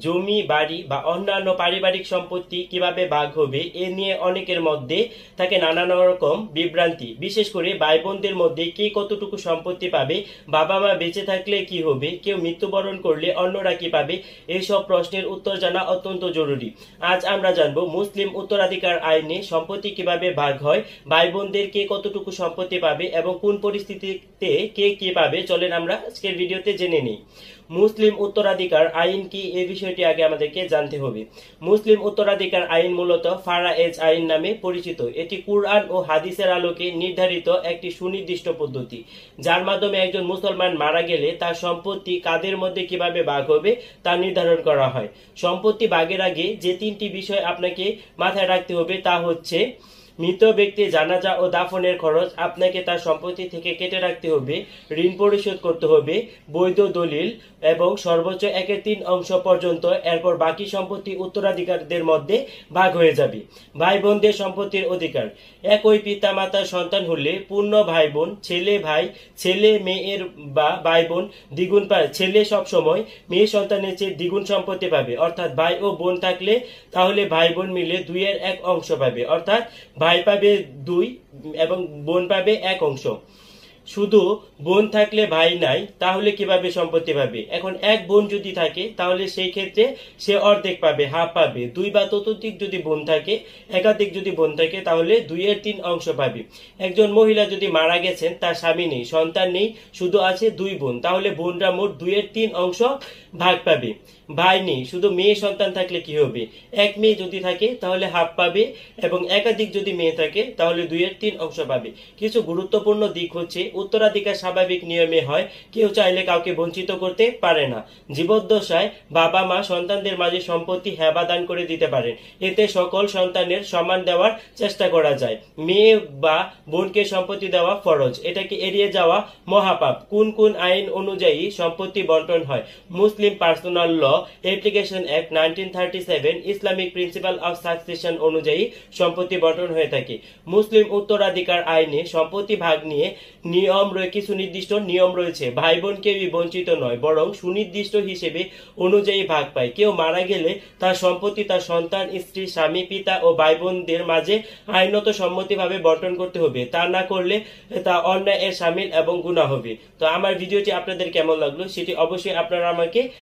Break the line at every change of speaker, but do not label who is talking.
জমি বাড়ি বা অন্যান্য পারিবারিক সম্পত্তি কিভাবে ভাগ হবে এ নিয়ে অনেকের মধ্যে থাকে নানান রকম বিভ্রান্তি। বিশেষ করে ভাই বোনদের মধ্যে কে কতটুকু সম্পত্তি পাবে, বাবা মা বেঁচে থাকলে কি হবে, কেউ মৃত্যুবরণ করলে অন্যরা কি পাবে, এইসব প্রশ্নের উত্তর জানা অত্যন্ত জরুরি। আজ আমরা জানব মুসলিম উত্তরাধিকার আইনে সম্পত্তি কিভাবে ভাগ হয়, ভাই বোনদের কে কতটুকু সম্পত্তি পাবে এবং কোন পরিস্থিতিতে কে কি পাবে। চলেন আমরা আজকের ভিডিওতে জেনে নিই। মুসলিম উত্তরাধিকার আইন কি, এই বিষয়টি আগে আমাদেরকে জানতে হবে। মুসলিম উত্তরাধিকার আইন মূলত ফারায়েজ আইন নামে পরিচিত। এটি কুরআন ও হাদিসের আলোকে নির্ধারিত একটি সুনির্দিষ্ট পদ্ধতি, যার মাধ্যমে একজন মুসলমান মারা গেলে তার সম্পত্তি কাদের মধ্যে কিভাবে ভাগ হবে তা নির্ধারণ করা হয়। সম্পত্তি ভাগের আগে যে তিনটি বিষয় আপনাকে মাথায় রাখতে হবে তা হচ্ছে: মৃত ব্যক্তি জানাজা ও দাফনের খরচ আপনাকে তার সম্পত্তি থেকে কেটে রাখতে হবে, ঋণ পরিশোধ করতে হবে, বৈধ দলিল এবং সর্বোচ্চ 1/3 পর্যন্ত। এরপর বাকি সম্পত্তি উত্তরাধিকারীদের মধ্যে ভাগ হয়ে যাবে। ভাই বোনদের সম্পত্তির অধিকার: একই পিতা মাতার সন্তান হলে পূর্ণ ভাই বোন, ছেলে ভাই, ছেলে মেয়ের বা ভাই বোন দ্বিগুণ পায়। ছেলে সবসময় মেয়ে সন্তানের চেয়ে দ্বিগুণ সম্পত্তি পাবে, অর্থাৎ ভাই ও বোন থাকলে তাহলে ভাই বোন মিলে 2/1 পাবে, অর্থাৎ ভাই পাবে 2 এবং বোন পাবে 1। শুধু বোন থাকলে ভাই নাই, তাহলে কিভাবে সম্পত্তি পাবে? এখন এক বোন যদি থাকে তাহলে সেই ক্ষেত্রে সে অর্ধেক পাবে, হাফ পাবে। 2 বা ততোধিক যদি বোন থাকে, একাধিক যদি বোন থাকে তাহলে 2/3 পাবে। একজন মহিলা যদি মারা গেছেন, তার স্বামী নেই, সন্তান নেই, শুধু আছে 2 বোন, তাহলে বোনরা মোট 2/3 ভাগ পাবে। ভাই নেই, শুধু মেয়ে সন্তান থাকলে কি হবে? এক মেয়ে যদি থাকে তাহলে হাফ পাবে এবং একাধিক যদি মেয়ে থাকে তাহলে 2/3 পাবে। কিছু গুরুত্বপূর্ণ দিক হচ্ছে, উত্তরাধিকার স্বাভাবিক নিয়মে হয়, কেউ চাইলে কাউকে বঞ্চিত করতে পারে না। জীবদ্দশায় বাবা মা সন্তানদের মাঝে সম্পত্তি হেবা দান করে দিতে পারেন, এতে সকল সন্তানের সমান দেওয়ার চেষ্টা করা যায়। মেয়ে বা বোনকে সম্পত্তি দেওয়া ফরজ, এটাকে এড়িয়ে যাওয়া মহাপাপ। কোন কোন আইন অনুযায়ী সম্পত্তি বন্টন হয়? Muslim personal law application act 1937, Islamic principal of succession অনুযায়ী সম্পত্তি বন্টন হয়ে থাকে। মুসলিম উত্তরাধিকার আইনে সম্পত্তি ভাগ নিয়ে কিছু নির্দিষ্ট নিয়ম রয়েছে। ভাই বোন কেউই বঞ্চিত নয়, বরং সুনির্দিষ্ট হিসেবে অনুযায়ী ভাগ পায়। কেউ মারা গেলে তার সম্পত্তি তার সন্তান, স্ত্রী, স্বামী, পিতা ও ভাই বোনদের মাঝে আইনত সম্মতিভাবে বন্টন করতে হবে। তা না করলে তা অন্যায় এর শামিল এবং গুনাহ হবে। তো আমার ভিডিওটি আপনাদের কেমন লাগলো সেটি অবশ্যই আপনারা আমাকে